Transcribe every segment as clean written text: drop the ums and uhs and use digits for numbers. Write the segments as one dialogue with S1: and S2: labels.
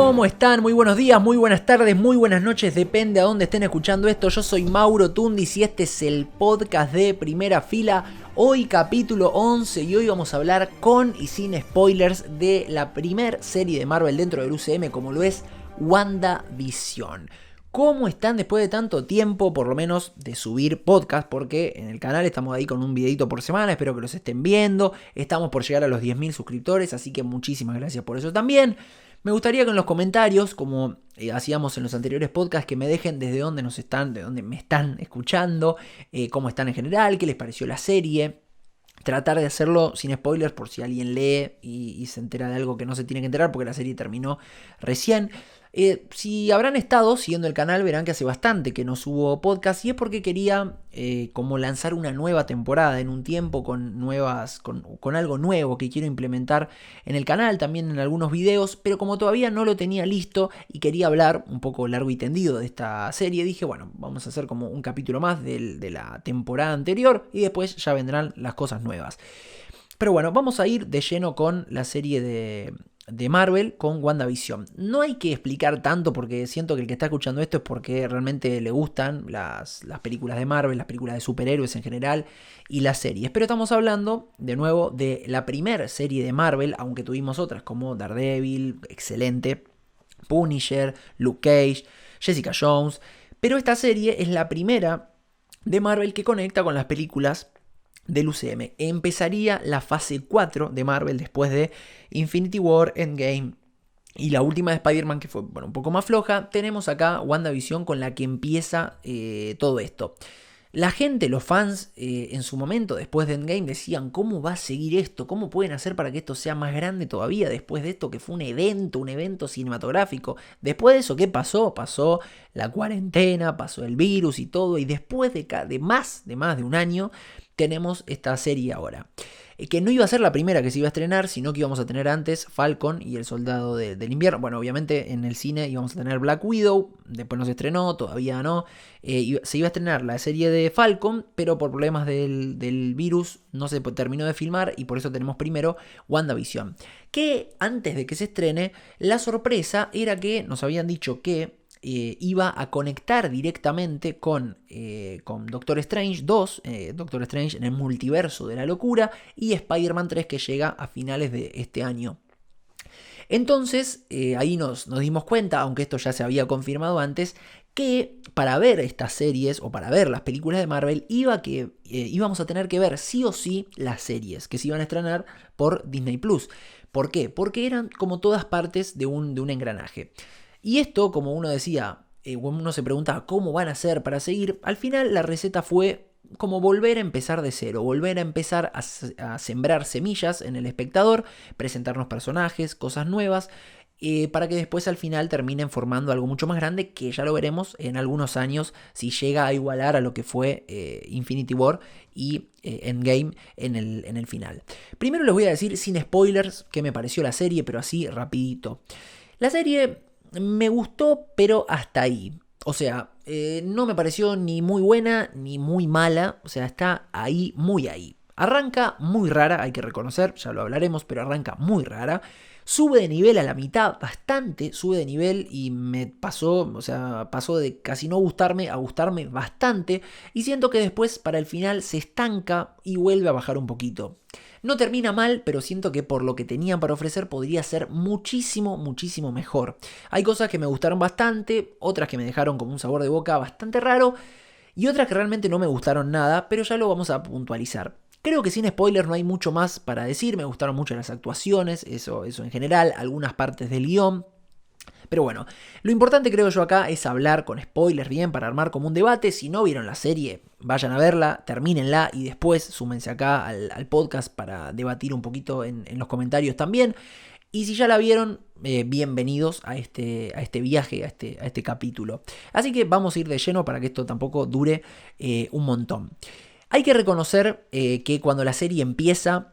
S1: ¿Cómo están? Muy buenos días, muy buenas tardes, muy buenas noches, depende a dónde estén escuchando esto. Yo soy Mauro Tundis y este es el podcast de Primera Fila. Hoy capítulo 11 y hoy vamos a hablar con y sin spoilers de la primer serie de Marvel dentro del UCM como lo es WandaVision. ¿Cómo están después de tanto tiempo, por lo menos, de subir podcast? Porque en el canal estamos ahí con un videito por semana, espero que los estén viendo. Estamos por llegar a los 10.000 suscriptores, así que muchísimas gracias por eso también. Me gustaría que en los comentarios, como hacíamos en los anteriores podcasts, que me dejen desde dónde nos están, de dónde me están escuchando, cómo están en general, qué les pareció la serie. Tratar de hacerlo sin spoilers por si alguien lee y se entera de algo que no se tiene que enterar porque la serie terminó recién. Si habrán estado siguiendo el canal verán que hace bastante que no subo podcast y es porque quería como lanzar una nueva temporada en un tiempo con algo nuevo que quiero implementar en el canal, también en algunos videos, pero como todavía no lo tenía listo y quería hablar un poco largo y tendido de esta serie, dije bueno, vamos a hacer como un capítulo más de la temporada anterior y después ya vendrán las cosas nuevas. Pero bueno, vamos a ir de lleno con la serie de Marvel con WandaVision. No hay que explicar tanto porque siento que el que está escuchando esto es porque realmente le gustan las películas de Marvel, las películas de superhéroes en general y las series. Pero estamos hablando de nuevo de la primera serie de Marvel, aunque tuvimos otras como Daredevil, excelente, Punisher, Luke Cage, Jessica Jones. Pero esta serie es la primera de Marvel que conecta con las películas del UCM. Empezaría la fase 4 de Marvel después de Infinity War, Endgame y la última de Spider-Man que fue un poco más floja. Tenemos acá WandaVision con la que empieza todo esto. La gente, los fans, en su momento, después de Endgame, decían ¿cómo va a seguir esto? ¿Cómo pueden hacer para que esto sea más grande todavía después de esto que fue un evento cinematográfico? Después de eso, ¿qué pasó? Pasó la cuarentena, pasó el virus y todo, y después de más de un año, tenemos esta serie ahora. Que no iba a ser la primera que se iba a estrenar, sino que íbamos a tener antes Falcon y el Soldado del Invierno. Bueno, obviamente en el cine íbamos a tener Black Widow, después no se estrenó, todavía no. Se iba a estrenar la serie de Falcon, pero por problemas del virus no se terminó de filmar y por eso tenemos primero WandaVision. Que antes de que se estrene, la sorpresa era que nos habían dicho que iba a conectar directamente con Doctor Strange 2, Doctor Strange en el multiverso de la locura, y Spider-Man 3 que llega a finales de este año. Entonces, ahí nos dimos cuenta, aunque esto ya se había confirmado antes, que para ver estas series o para ver las películas de Marvel íbamos a tener que ver sí o sí las series que se iban a estrenar por Disney Plus. ¿Por qué? Porque eran como todas partes de un engranaje. Y esto, como uno decía, uno se preguntaba cómo van a hacer para seguir, al final la receta fue como volver a empezar de cero, volver a empezar a sembrar semillas en el espectador, presentarnos personajes, cosas nuevas, para que después al final terminen formando algo mucho más grande que ya lo veremos en algunos años si llega a igualar a lo que fue Infinity War y Endgame en el final. Primero les voy a decir sin spoilers qué me pareció la serie, pero así rapidito. La serie me gustó, pero hasta ahí. O sea, no me pareció ni muy buena ni muy mala. O sea, está ahí, muy ahí. Arranca muy rara, hay que reconocer, ya lo hablaremos, pero arranca muy rara. Sube de nivel a la mitad, bastante sube de nivel y me pasó de casi no gustarme a gustarme bastante. Y siento que después para el final se estanca y vuelve a bajar un poquito. No termina mal, pero siento que por lo que tenían para ofrecer podría ser muchísimo mejor. Hay cosas que me gustaron bastante, otras que me dejaron como un sabor de boca bastante raro y otras que realmente no me gustaron nada, pero ya lo vamos a puntualizar. Creo que sin spoiler no hay mucho más para decir, me gustaron mucho las actuaciones, eso en general, algunas partes del guión. Pero bueno, lo importante creo yo acá es hablar con spoilers bien para armar como un debate. Si no vieron la serie, vayan a verla, termínenla y después súmense acá al podcast para debatir un poquito en los comentarios también. Y si ya la vieron, bienvenidos a este viaje, a este capítulo. Así que vamos a ir de lleno para que esto tampoco dure un montón. Hay que reconocer que cuando la serie empieza,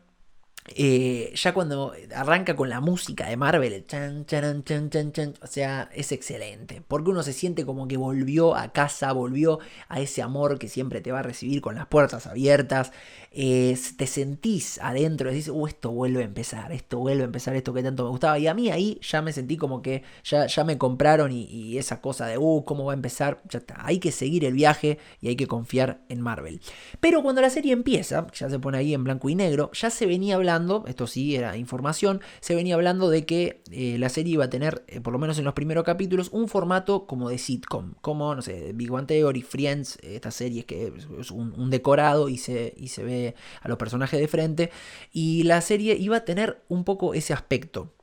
S1: Ya cuando arranca con la música de Marvel, el chan, charan, chan, chan, chan, o sea, es excelente. Porque uno se siente como que volvió a casa, volvió a ese amor que siempre te va a recibir con las puertas abiertas. Te sentís adentro, decís, esto vuelve a empezar, esto que tanto me gustaba. Y a mí ahí ya me sentí como que ya me compraron y esa cosa de, cómo va a empezar, ya está. Hay que seguir el viaje y hay que confiar en Marvel. Pero cuando la serie empieza, ya se pone ahí en blanco y negro, ya se venía hablando, esto sí era información, se venía hablando de que la serie iba a tener, por lo menos en los primeros capítulos, un formato como de sitcom, como, no sé, Big Bang Theory, Friends, estas series que es un decorado y se ve a los personajes de frente, y la serie iba a tener un poco ese aspecto.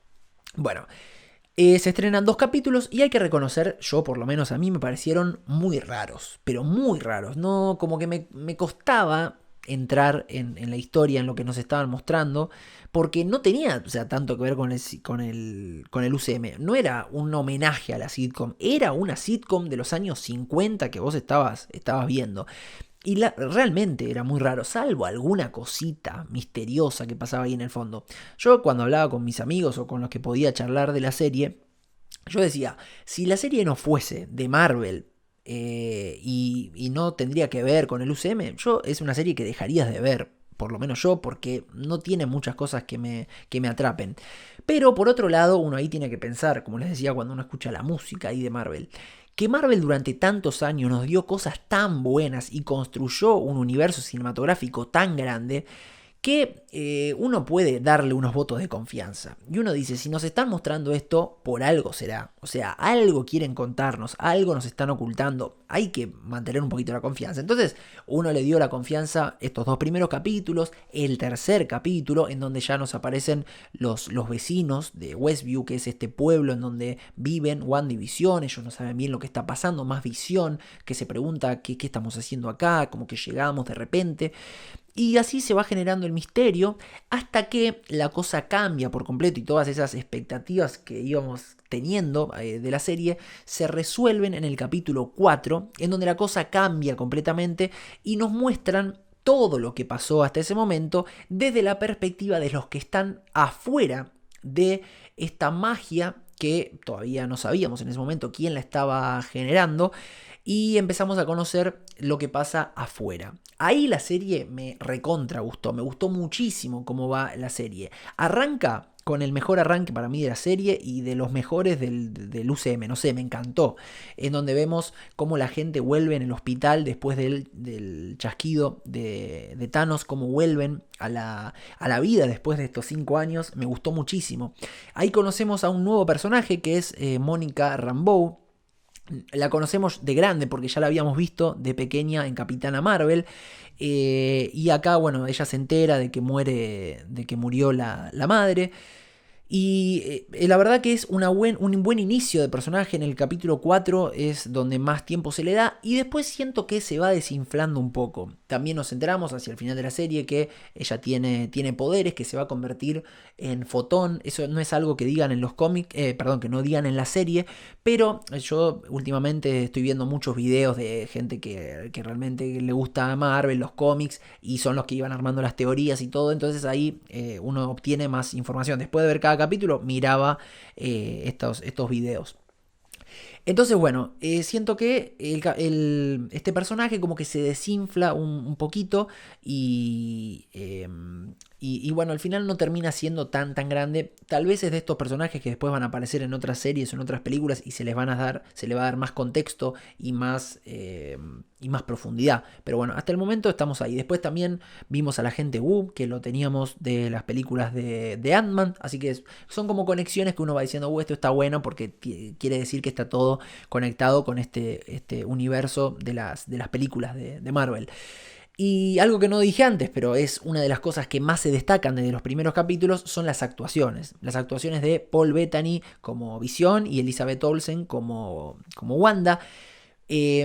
S1: Bueno, se estrenan 2 capítulos y hay que reconocer, yo por lo menos a mí me parecieron muy raros, pero muy raros, no, como que me costaba entrar en la historia, en lo que nos estaban mostrando, porque no tenía, o sea, tanto que ver con el UCM, no era un homenaje a la sitcom, era una sitcom de los años 50 que vos estabas viendo. Y realmente era muy raro, salvo alguna cosita misteriosa que pasaba ahí en el fondo. Yo cuando hablaba con mis amigos o con los que podía charlar de la serie, yo decía, si la serie no fuese de Marvel y no tendría que ver con el UCM, es una serie que dejarías de ver, por lo menos yo, porque no tiene muchas cosas que me atrapen. Pero por otro lado, uno ahí tiene que pensar, como les decía cuando uno escucha la música ahí de Marvel, que Marvel durante tantos años nos dio cosas tan buenas y construyó un universo cinematográfico tan grande que uno puede darle unos votos de confianza. Y uno dice, si nos están mostrando esto, por algo será. O sea, algo quieren contarnos, algo nos están ocultando. Hay que mantener un poquito la confianza. Entonces, uno le dio la confianza estos 2 primeros capítulos, el tercer capítulo, en donde ya nos aparecen los vecinos de Westview, que es este pueblo en donde viven WandaVision. Ellos no saben bien lo que está pasando, más Visión, que se pregunta qué estamos haciendo acá, como que llegamos de repente. Y así se va generando el misterio hasta que la cosa cambia por completo y todas esas expectativas que íbamos teniendo de la serie se resuelven en el capítulo 4, en donde la cosa cambia completamente y nos muestran todo lo que pasó hasta ese momento desde la perspectiva de los que están afuera de esta magia que todavía no sabíamos en ese momento quién la estaba generando, y empezamos a conocer lo que pasa afuera. Ahí la serie me recontra gustó, me gustó muchísimo cómo va la serie. Arranca con el mejor arranque para mí de la serie y de los mejores del UCM, no sé, me encantó, en donde vemos cómo la gente vuelve en el hospital después del chasquido de Thanos, cómo vuelven a la vida después de estos 5 años, me gustó muchísimo. Ahí conocemos a un nuevo personaje que es Mónica Rambeau. La conocemos de grande porque ya la habíamos visto de pequeña en Capitana Marvel. Y acá, bueno, ella se entera de que murió la madre. Y la verdad que es un buen inicio de personaje. En el capítulo 4 es donde más tiempo se le da. Y después siento que se va desinflando un poco. También nos enteramos hacia el final de la serie que ella tiene poderes, que se va a convertir en fotón. Eso no es algo que digan en los cómics, que no digan en la serie. Pero yo últimamente estoy viendo muchos videos de gente que realmente le gusta a Marvel, los cómics, y son los que iban armando las teorías y todo. Entonces ahí uno obtiene más información. Después de ver cada capítulo, miraba estos videos. Entonces, bueno, siento que este personaje como que se desinfla un poquito y bueno, al final no termina siendo tan grande. Tal vez es de estos personajes que después van a aparecer en otras series o en otras películas y se le va a dar más contexto y más profundidad. Pero bueno, hasta el momento estamos ahí. Después también vimos a la gente Wu, que lo teníamos de las películas de Ant-Man. Así que son como conexiones que uno va diciendo, esto está bueno porque quiere decir que está todo conectado con este universo de las películas de Marvel. Y algo que no dije antes, pero es una de las cosas que más se destacan desde los primeros capítulos, son las actuaciones. Las actuaciones de Paul Bettany como Visión y Elizabeth Olsen como Wanda.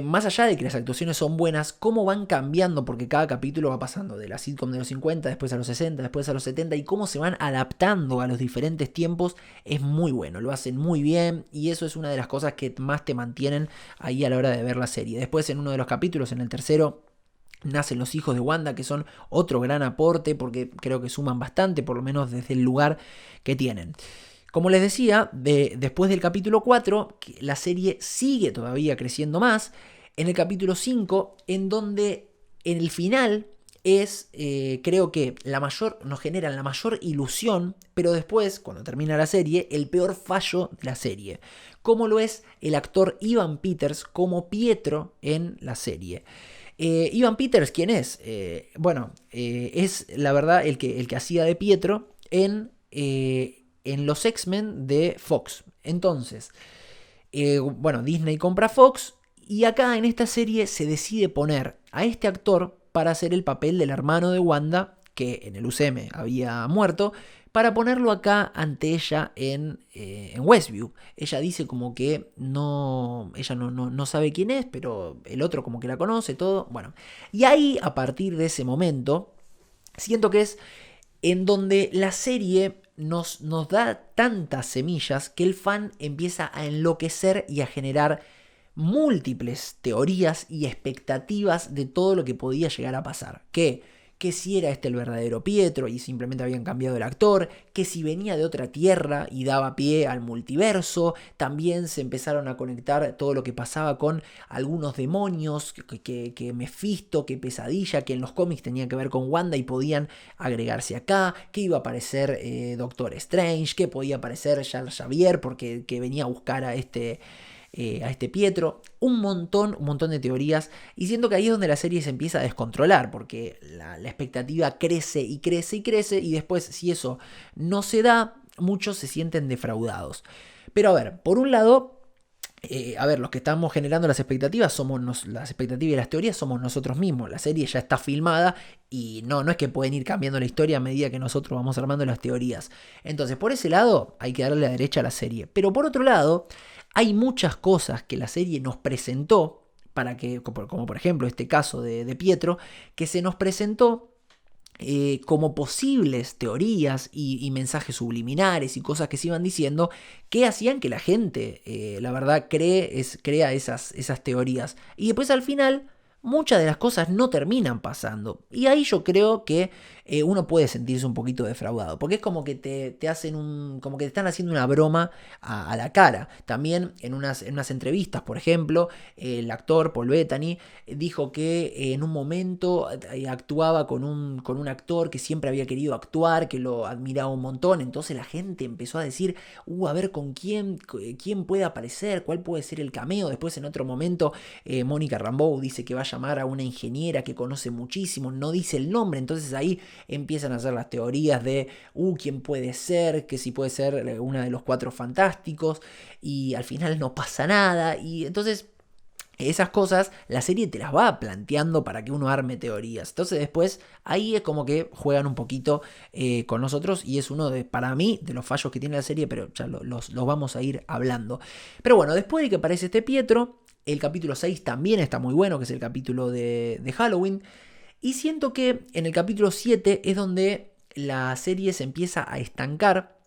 S1: Más allá de que las actuaciones son buenas, cómo van cambiando, porque cada capítulo va pasando de la sitcom de los 50, después a los 60, después a los 70, y cómo se van adaptando a los diferentes tiempos, es muy bueno, lo hacen muy bien, y eso es una de las cosas que más te mantienen ahí a la hora de ver la serie. Después en uno de los capítulos, en el tercero, nacen los hijos de Wanda, que son otro gran aporte porque creo que suman bastante, por lo menos desde el lugar que tienen. Como les decía, después del capítulo 4, la serie sigue todavía creciendo más. En el capítulo 5, en donde en el final es, creo que nos generan la mayor ilusión, pero después, cuando termina la serie, el peor fallo de la serie. Como lo es el actor Evan Peters como Pietro en la serie. Evan Peters, ¿quién es? Es la verdad el que hacía de Pietro en los X-Men de Fox. Entonces, Disney compra Fox y acá en esta serie se decide poner a este actor para hacer el papel del hermano de Wanda, que en el UCM había muerto, para ponerlo acá ante ella en Westview. Ella dice como que ella no sabe quién es, pero el otro como que la conoce, todo. Bueno, y ahí a partir de ese momento, siento que es en donde la serie nos da tantas semillas que el fan empieza a enloquecer y a generar múltiples teorías y expectativas de todo lo que podía llegar a pasar. Que si era este el verdadero Pietro y simplemente habían cambiado el actor, que si venía de otra tierra y daba pie al multiverso, también se empezaron a conectar todo lo que pasaba con algunos demonios, que Mephisto, que Pesadilla, que en los cómics tenían que ver con Wanda y podían agregarse acá, que iba a aparecer Doctor Strange, que podía aparecer Charles Xavier porque que venía a buscar a este Pietro, un montón de teorías, y siento que ahí es donde la serie se empieza a descontrolar, porque la expectativa crece y crece y crece, y después si eso no se da, muchos se sienten defraudados. Pero a ver, por un lado, los que estamos generando las expectativas las expectativas y las teorías somos nosotros mismos. La serie ya está filmada y no es que pueden ir cambiando la historia a medida que nosotros vamos armando las teorías. Entonces, por ese lado, hay que darle la derecha a la serie. Pero por otro lado, hay muchas cosas que la serie nos presentó, como por ejemplo este caso de Pietro, que se nos presentó como posibles teorías y mensajes subliminares y cosas que se iban diciendo que hacían que la gente, la verdad, crea esas teorías. Y después al final muchas de las cosas no terminan pasando. Y ahí yo creo que uno puede sentirse un poquito defraudado. Porque es como que te hacen como que te están haciendo una broma a la cara. También en unas entrevistas, por ejemplo, el actor Paul Bettany dijo que en un momento actuaba con un actor que siempre había querido actuar, que lo admiraba un montón. Entonces la gente empezó a decir, a ver con quién puede aparecer, cuál puede ser el cameo. Después en otro momento Mónica Rambeau dice que va a llamar a una ingeniera que conoce muchísimo, no dice el nombre, entonces ahí empiezan a hacer las teorías de quién puede ser, que si puede ser una de los Cuatro Fantásticos, y al final no pasa nada, y entonces esas cosas la serie te las va planteando para que uno arme teorías. Entonces después ahí es como que juegan un poquito con nosotros, y es uno para mí de los fallos que tiene la serie, pero ya los vamos a ir hablando. Pero bueno, después de que aparece este Pietro, el capítulo 6 también está muy bueno, que es el capítulo de Halloween. Y siento que en el capítulo 7 es donde la serie se empieza a estancar,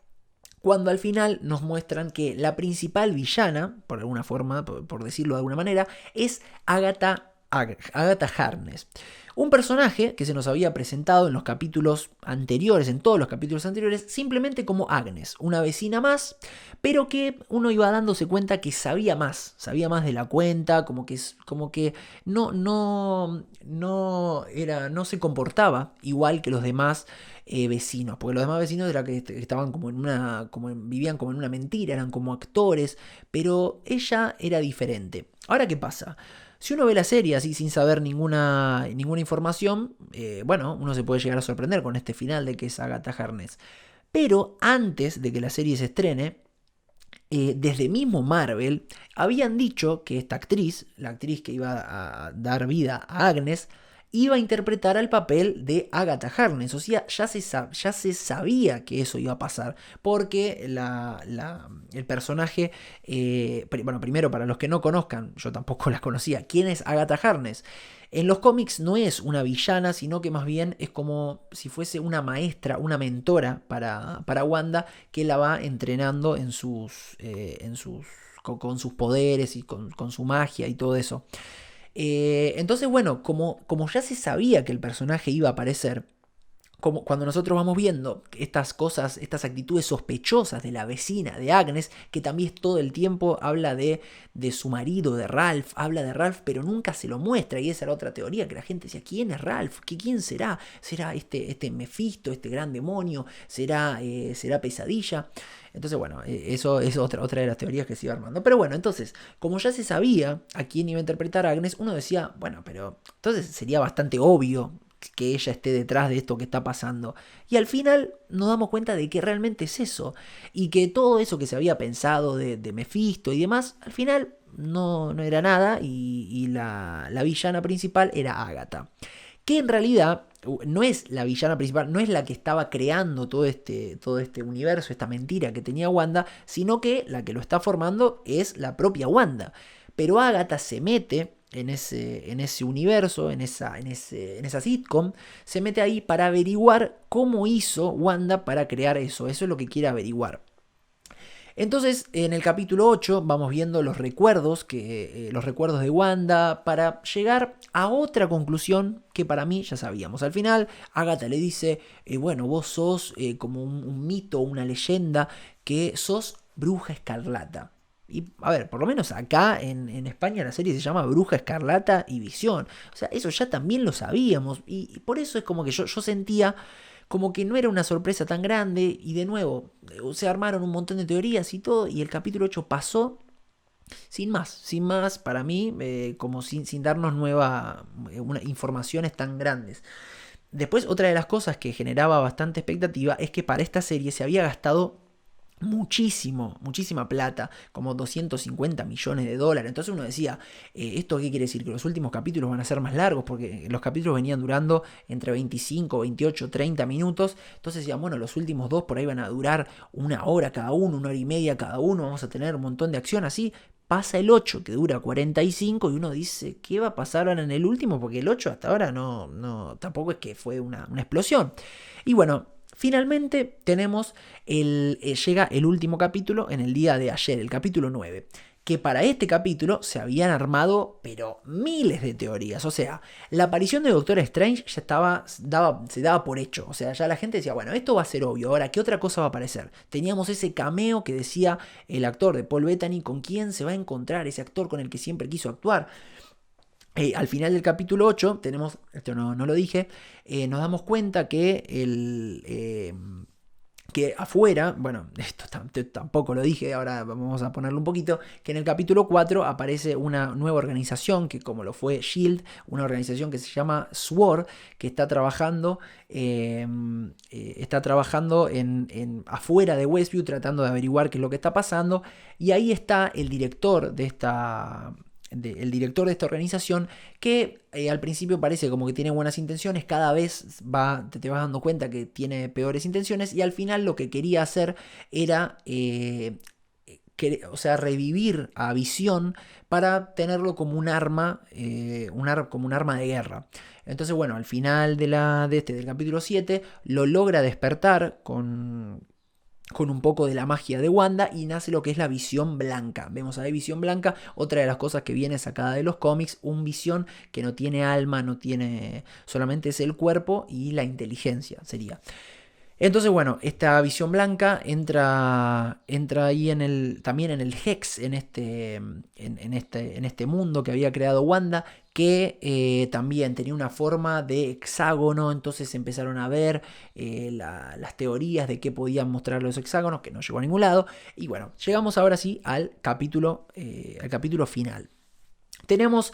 S1: cuando al final nos muestran que la principal villana, por alguna forma, por decirlo de alguna manera, es Agatha Harkness. Un personaje que se nos había presentado en los capítulos anteriores, en todos los capítulos anteriores, simplemente como Agnes, una vecina más, pero que uno iba dándose cuenta que sabía más de la cuenta, como que no se comportaba igual que los demás vecinos, porque los demás vecinos era que estaban vivían como en una mentira, eran como actores, pero ella era diferente. Ahora, ¿qué pasa? Si uno ve la serie así sin saber ninguna información, uno se puede llegar a sorprender con este final de que es Agatha Harkness. Pero antes de que la serie se estrene, desde mismo Marvel, habían dicho que esta actriz, la actriz que iba a dar vida a Agnes, iba a interpretar el papel de Agatha Harkness. O sea, ya se sabía que eso iba a pasar, porque el personaje, primero para los que no conozcan, yo tampoco la conocía, ¿quién es Agatha Harkness? En los cómics no es una villana, sino que más bien es como si fuese una maestra, una mentora para Wanda, que la va entrenando con sus poderes y con su magia y todo eso. Entonces, bueno, como ya se sabía que el personaje iba a aparecer, como cuando nosotros vamos viendo estas cosas, estas actitudes sospechosas de la vecina, de Agnes, que también todo el tiempo habla de su marido, de Ralph, habla de Ralph, pero nunca se lo muestra, y esa era otra teoría, que la gente decía, ¿quién es Ralph? ¿Quién será? ¿Será este Mephisto, este gran demonio? ¿Será Pesadilla? Entonces, bueno, eso es otra de las teorías que se iba armando. Pero bueno, entonces, como ya se sabía a quién iba a interpretar a Agnes, uno decía, bueno, pero entonces sería bastante obvio que ella esté detrás de esto que está pasando. Y al final nos damos cuenta de que realmente es eso. Y que todo eso que se había pensado de Mephisto y demás, al final no era nada. Y la villana principal era Agatha. Que en realidad no es la villana principal, no es la que estaba creando todo este universo, esta mentira que tenía Wanda, sino que la que lo está formando es la propia Wanda. Pero Agatha se mete en ese universo, en esa sitcom, se mete ahí para averiguar cómo hizo Wanda para crear eso. Eso es lo que quiere averiguar. Entonces, en el capítulo 8 vamos viendo los recuerdos de Wanda para llegar a otra conclusión que para mí ya sabíamos. Al final, Agatha le dice, bueno, vos sos como un mito, una leyenda, que sos Bruja Escarlata. Y a ver, por lo menos acá en España la serie se llama Bruja Escarlata y Visión. O sea, eso ya también lo sabíamos. Y por eso es como que yo sentía como que no era una sorpresa tan grande. Y de nuevo, se armaron un montón de teorías y todo. Y el capítulo 8 pasó sin más para mí, como sin darnos informaciones tan grandes. Después, otra de las cosas que generaba bastante expectativa es que para esta serie se había gastado muchísima plata, como 250 millones de dólares. Entonces uno decía, ¿esto qué quiere decir? Que los últimos capítulos van a ser más largos, porque los capítulos venían durando entre 25, 28, 30 minutos. Entonces decían, bueno, los últimos dos por ahí van a durar una hora cada uno, una hora y media cada uno, vamos a tener un montón de acción así. Pasa el 8, que dura 45, y uno dice, ¿qué va a pasar ahora en el último? Porque el 8 hasta ahora tampoco es que fue una explosión. Y bueno, finalmente llega el último capítulo en el día de ayer, el capítulo 9. Que para este capítulo se habían armado, pero miles de teorías. O sea, la aparición de Doctor Strange ya se daba por hecho. O sea, ya la gente decía, bueno, esto va a ser obvio. Ahora, ¿qué otra cosa va a aparecer? Teníamos ese cameo que decía el actor de Paul Bettany, con quién se va a encontrar ese actor con el que siempre quiso actuar. Al final del capítulo 8 tenemos, esto no lo dije, nos damos cuenta que que afuera, bueno, esto tampoco lo dije, ahora vamos a ponerlo un poquito, que en el capítulo 4 aparece una nueva organización, que como lo fue S.H.I.E.L.D., una organización que se llama SWORD, que está trabajando afuera de Westview, tratando de averiguar qué es lo que está pasando, y ahí está el director de esta organización, que al principio parece como que tiene buenas intenciones, cada vez te vas dando cuenta que tiene peores intenciones, y al final lo que quería hacer era revivir a Visión para tenerlo como un arma, como un arma de guerra. Entonces, bueno, al final del capítulo 7 lo logra despertar con un poco de la magia de Wanda, y nace lo que es la Visión Blanca. Vemos a la Visión Blanca, otra de las cosas que viene sacada de los cómics, un Visión que no tiene alma, solamente es el cuerpo y la inteligencia sería. Entonces, bueno, esta Visión Blanca entra ahí también en el Hex, en este mundo que había creado Wanda, que también tenía una forma de hexágono. Entonces empezaron a ver las teorías de qué podían mostrar los hexágonos, que no llegó a ningún lado. Y bueno, llegamos ahora sí al capítulo final. Tenemos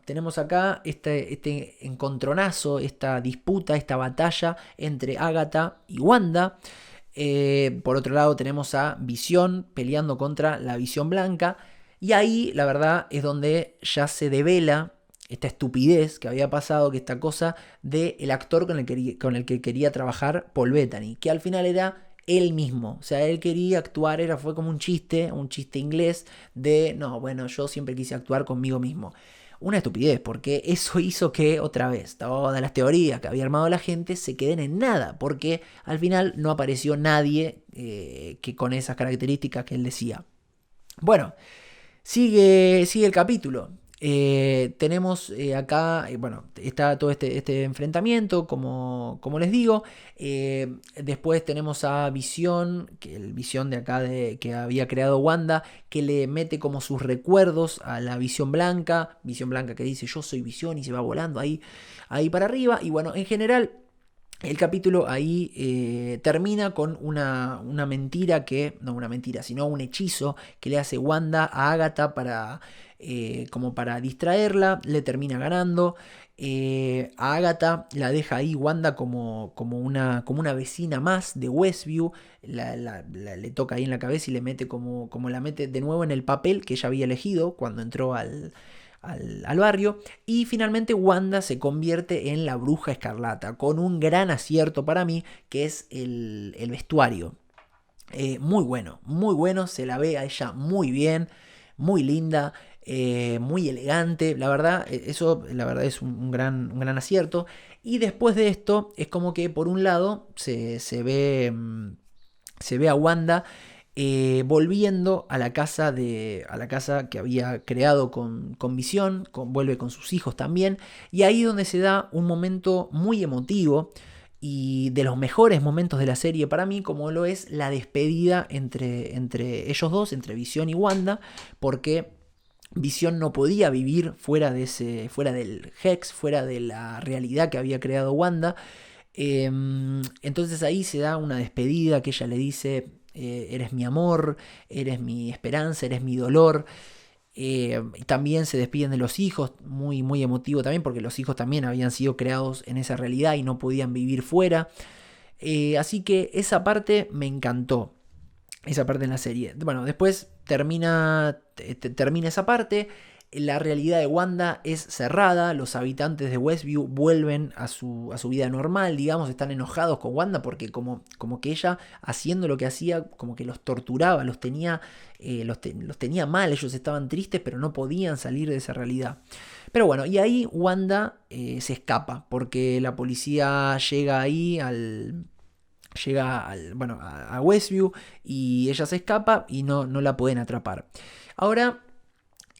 S1: tenemos acá este encontronazo, esta disputa, esta batalla entre Agatha y Wanda. Por otro lado tenemos a Visión peleando contra la Visión Blanca. Y ahí la verdad es donde ya se devela esta estupidez que había pasado, que esta cosa del actor con el que quería trabajar Paul Bettany, que al final era él mismo. O sea, él quería actuar, fue como un chiste inglés de, no, bueno, yo siempre quise actuar conmigo mismo. Una estupidez, porque eso hizo que, otra vez, todas las teorías que había armado la gente se queden en nada, porque al final no apareció nadie que con esas características que él decía. Bueno, Sigue el capítulo. Tenemos acá, bueno, está todo este enfrentamiento, como les digo. Después tenemos a Visión, que el Visión de acá que había creado Wanda, que le mete como sus recuerdos a la Visión Blanca que dice yo soy Visión y se va volando ahí para arriba. Y bueno, en general el capítulo ahí termina con una mentira no una mentira, sino un hechizo que le hace Wanda a Agatha como para distraerla, le termina ganando. A Agatha la deja ahí Wanda como una vecina más de Westview, le toca ahí en la cabeza y le mete como la mete de nuevo en el papel que ella había elegido cuando entró al barrio. Y finalmente Wanda se convierte en la Bruja Escarlata, con un gran acierto para mí, que es el vestuario. Muy bueno, se la ve a ella muy bien, muy linda, muy elegante. La verdad, eso la verdad es un gran acierto. Y después de esto, es como que por un lado se ve a Wanda volviendo a la casa que había creado con Visión, vuelve con sus hijos también, y ahí donde se da un momento muy emotivo y de los mejores momentos de la serie para mí, como lo es la despedida entre ellos dos, entre Visión y Wanda, porque Visión no podía vivir fuera del Hex, fuera de la realidad que había creado Wanda. Entonces ahí se da una despedida que ella le dice, eres mi amor, eres mi esperanza, eres mi dolor. También se despiden de los hijos, muy emotivo también, porque los hijos también habían sido creados en esa realidad y no podían vivir fuera. Así que esa parte me encantó, esa parte en la serie. Bueno, después termina esa parte. La realidad de Wanda es cerrada, los habitantes de Westview vuelven a su vida normal, digamos, están enojados con Wanda porque como que ella, haciendo lo que hacía, como que los torturaba, los tenía mal, ellos estaban tristes pero no podían salir de esa realidad. Pero bueno, y ahí Wanda se escapa porque la policía llega ahí a Westview y ella se escapa y no la pueden atrapar. Ahora,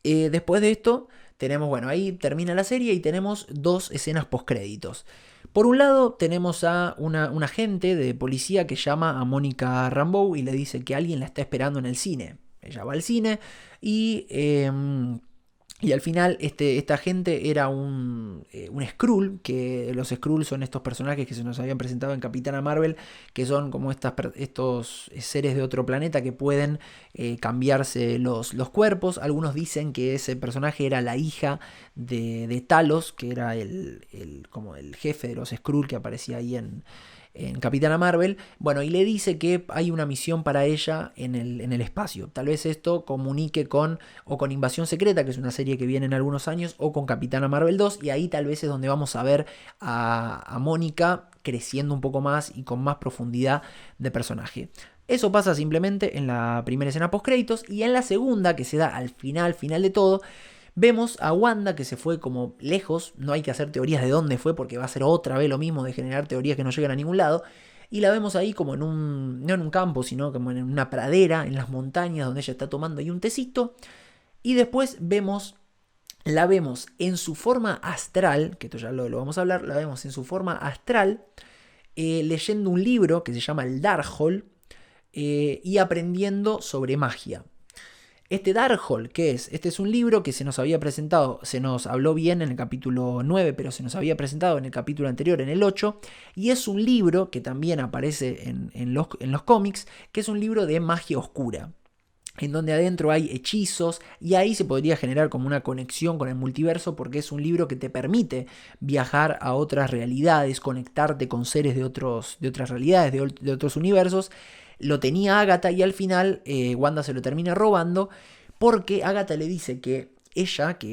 S1: después de esto, tenemos, bueno, ahí termina la serie y tenemos dos escenas postcréditos. Por un lado, tenemos a un agente de policía que llama a Mónica Rambeau y le dice que alguien la está esperando en el cine. Ella va al cine y al final esta gente era un Skrull, que los Skrull son estos personajes que se nos habían presentado en Capitana Marvel, que son como estos seres de otro planeta que pueden cambiarse los cuerpos. Algunos dicen que ese personaje era la hija de Talos, que era como el jefe de los Skrull que aparecía ahí en Capitana Marvel. Bueno, y le dice que hay una misión para ella en el espacio. Tal vez esto comunique con Invasión Secreta, que es una serie que viene en algunos años, o con Capitana Marvel 2, y ahí tal vez es donde vamos a ver a Mónica creciendo un poco más y con más profundidad de personaje. Eso pasa simplemente en la primera escena post créditos, y en la segunda, que se da al final de todo, vemos a Wanda que se fue como lejos. No hay que hacer teorías de dónde fue porque va a ser otra vez lo mismo de generar teorías que no llegan a ningún lado. Y la vemos ahí como no en un campo, sino como en una pradera, en las montañas, donde ella está tomando ahí un tecito. Y después la vemos en su forma astral, que esto ya lo vamos a hablar, la vemos en su forma astral, leyendo un libro que se llama el Darkhold, y aprendiendo sobre magia. Este Darkhold, ¿qué es? Este es un libro que se nos había presentado, se nos habló bien en el capítulo 9, pero se nos había presentado en el capítulo anterior, en el 8, y es un libro que también aparece en los cómics, que es un libro de magia oscura, en donde adentro hay hechizos, y ahí se podría generar como una conexión con el multiverso, porque es un libro que te permite viajar a otras realidades, conectarte con seres de otras realidades, de otros universos. Lo tenía Agatha y al final Wanda se lo termina robando, porque Agatha le dice que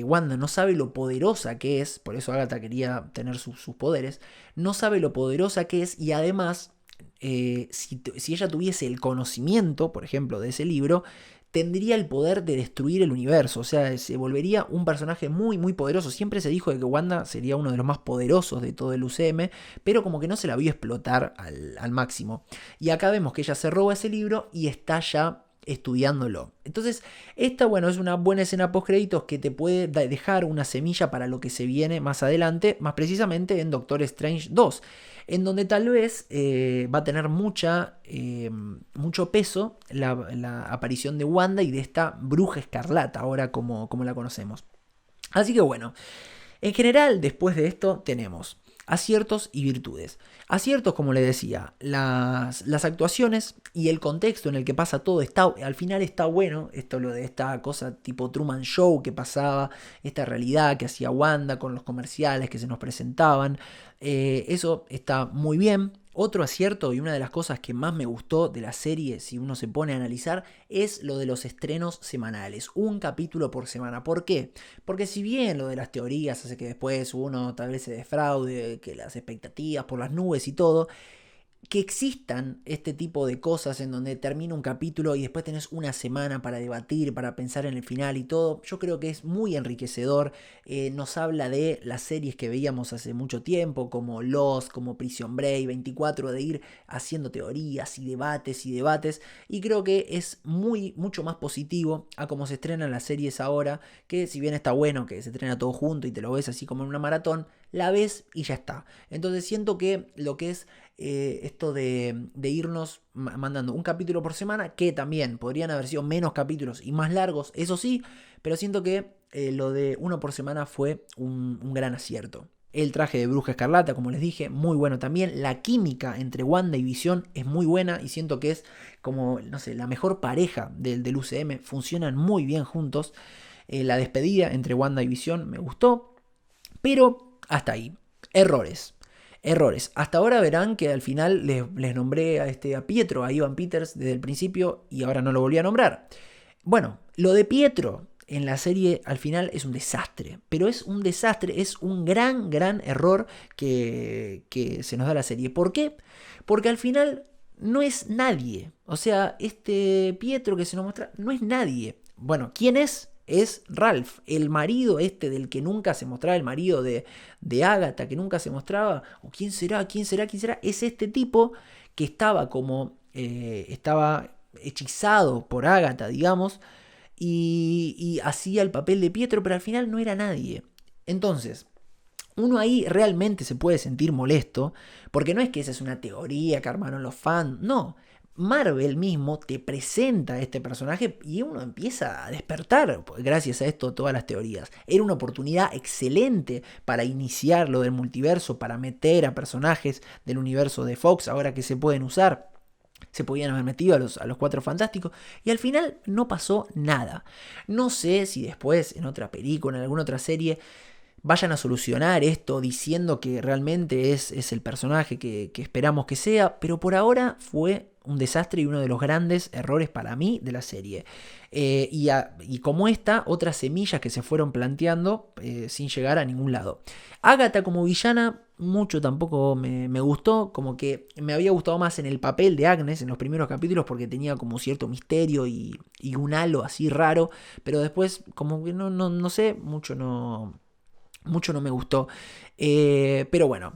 S1: Wanda no sabe lo poderosa que es, por eso Agatha quería tener sus poderes, no sabe lo poderosa que es, y además si ella tuviese el conocimiento, por ejemplo, de ese libro, tendría el poder de destruir el universo. O sea, se volvería un personaje muy poderoso. Siempre se dijo de que Wanda sería uno de los más poderosos de todo el UCM, pero como que no se la vio explotar al máximo. Y acá vemos que ella se roba ese libro y está ya estudiándolo. Entonces, esta, bueno, es una buena escena post créditos que te puede dejar una semilla para lo que se viene más adelante, más precisamente en Doctor Strange 2, en donde tal vez va a tener mucho peso la aparición de Wanda y de esta bruja escarlata, ahora como la conocemos. Así que bueno, en general, después de esto tenemos aciertos y virtudes. Aciertos, como le decía, las actuaciones y el contexto en el que pasa todo, al final está bueno, lo de esta cosa tipo Truman Show que pasaba, esta realidad que hacía Wanda con los comerciales que se nos presentaban, eso está muy bien. Otro acierto y una de las cosas que más me gustó de la serie, si uno se pone a analizar, es lo de los estrenos semanales. Un capítulo por semana. ¿Por qué? Porque si bien lo de las teorías hace que después uno tal vez se defraude, que las expectativas por las nubes y todo, que existan este tipo de cosas en donde termina un capítulo y después tenés una semana para debatir, para pensar en el final y todo, yo creo que es muy enriquecedor. Nos habla de las series que veíamos hace mucho tiempo, como Lost, como Prison Break, 24, de ir haciendo teorías y debates, y creo que es mucho más positivo a cómo se estrenan las series ahora, que si bien está bueno que se estrena todo junto y te lo ves así como en una maratón, la ves y ya está. Entonces siento que lo que es esto de irnos mandando un capítulo por semana, que también podrían haber sido menos capítulos y más largos, eso sí, pero siento que lo de uno por semana fue un gran acierto. El traje de Bruja Escarlata, como les dije, muy bueno también. La química entre Wanda y Visión es muy buena y siento que es como, no sé, la mejor pareja del UCM. Funcionan muy bien juntos. La despedida entre Wanda y Visión me gustó, pero hasta ahí. Errores. Hasta ahora verán que al final les nombré a Pietro, a Ivan Peters desde el principio y ahora no lo volví a nombrar. Bueno, lo de Pietro en la serie al final es un desastre, pero es un desastre, es un gran error que se nos da la serie. ¿Por qué? Porque al final no es nadie. O sea, este Pietro que se nos muestra no es nadie. Bueno, ¿quién es? Es Ralph, el marido del que nunca se mostraba, el marido de Agatha, que nunca se mostraba. ¿O quién será? Es este tipo que estaba estaba hechizado por Agatha, digamos, y hacía el papel de Pietro, pero al final no era nadie. Entonces, uno ahí realmente se puede sentir molesto, porque no es que esa es una teoría que armaron los fans, no. Marvel mismo te presenta a este personaje y uno empieza a despertar gracias a esto todas las teorías. Era una oportunidad excelente para iniciar lo del multiverso, para meter a personajes del universo de Fox, ahora que se pueden usar. Se podían haber metido a los Cuatro Fantásticos y al final no pasó nada. No sé si después en otra película, en alguna otra serie, vayan a solucionar esto diciendo que realmente es el personaje que esperamos que sea, pero por ahora fue un desastre y uno de los grandes errores para mí de la serie. Y como otras semillas que se fueron planteando sin llegar a ningún lado. Agatha como villana, mucho tampoco me gustó, como que me había gustado más en el papel de Agnes en los primeros capítulos porque tenía como cierto misterio y un halo así raro, pero después como que no sé, mucho no me gustó. Pero bueno,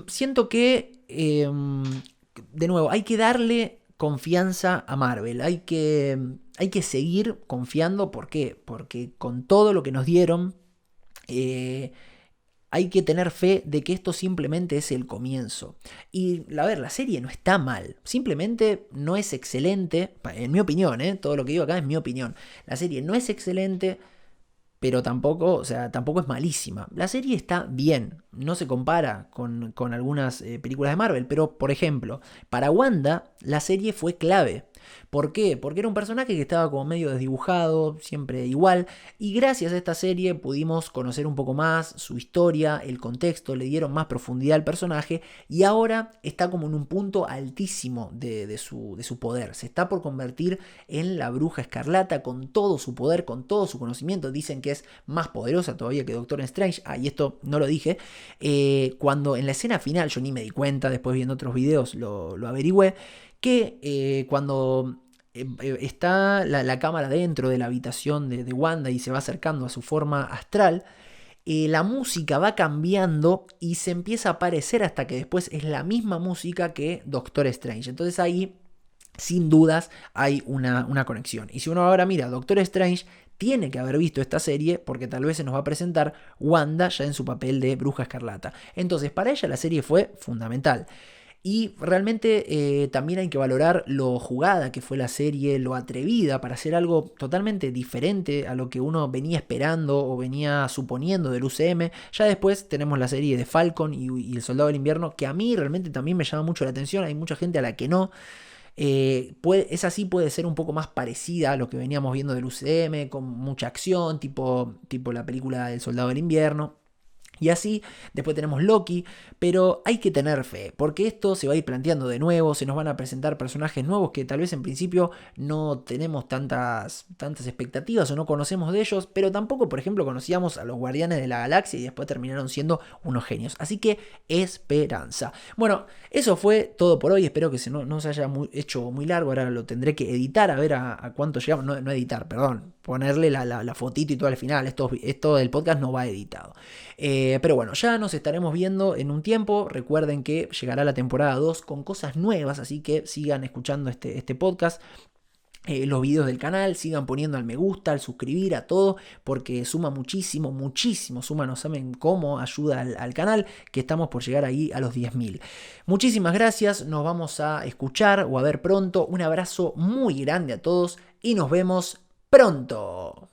S1: siento que, de nuevo, hay que darle confianza a Marvel. Hay que seguir confiando. ¿Por qué? Porque con todo lo que nos dieron, hay que tener fe de que esto simplemente es el comienzo. Y a ver, la serie no está mal. Simplemente no es excelente. En mi opinión, todo lo que digo acá es mi opinión. La serie no es excelente, pero tampoco es malísima. La serie está bien, no se compara con algunas películas de Marvel, pero por ejemplo, para Wanda la serie fue clave. ¿Por qué? Porque era un personaje que estaba como medio desdibujado, siempre igual, y gracias a esta serie pudimos conocer un poco más su historia, el contexto, le dieron más profundidad al personaje, y ahora está como en un punto altísimo de su poder. Se está por convertir en la Bruja Escarlata con todo su poder, con todo su conocimiento. Dicen que es más poderosa todavía que Doctor Strange. Y esto no lo dije. Cuando en la escena final, yo ni me di cuenta, después viendo otros videos lo averigüé, que cuando está la cámara dentro de la habitación de Wanda y se va acercando a su forma astral, la música va cambiando y se empieza a parecer hasta que después es la misma música que Doctor Strange. Entonces ahí sin dudas hay una conexión. Y si uno ahora mira Doctor Strange, tiene que haber visto esta serie porque tal vez se nos va a presentar Wanda ya en su papel de Bruja Escarlata. Entonces, para ella la serie fue fundamental. Y realmente también hay que valorar lo jugada que fue la serie, lo atrevida para hacer algo totalmente diferente a lo que uno venía esperando o venía suponiendo del UCM. Ya después tenemos la serie de Falcon y El Soldado del Invierno, que a mí realmente también me llama mucho la atención. Hay mucha gente a la que no. Esa sí puede ser un poco más parecida a lo que veníamos viendo del UCM, con mucha acción, tipo la película del Soldado del Invierno. Y así, después tenemos Loki, pero hay que tener fe, porque esto se va a ir planteando de nuevo, se nos van a presentar personajes nuevos que tal vez en principio no tenemos tantas expectativas o no conocemos de ellos, pero tampoco, por ejemplo, conocíamos a los Guardianes de la Galaxia y después terminaron siendo unos genios. Así que esperanza. Bueno, eso fue todo por hoy, espero que no se haya hecho muy largo, ahora lo tendré que editar a ver a cuánto llegamos, no editar, perdón, ponerle la fotito y todo al final, esto del podcast no va editado. Pero bueno, ya nos estaremos viendo en un tiempo. Recuerden que llegará la temporada 2 con cosas nuevas, así que sigan escuchando este podcast. Los videos del canal, sigan poniendo al me gusta, al suscribir, a todo, porque suma muchísimo, suma, no saben cómo ayuda al canal, que estamos por llegar ahí a los 10.000. Muchísimas gracias, nos vamos a escuchar o a ver pronto. Un abrazo muy grande a todos y nos vemos pronto.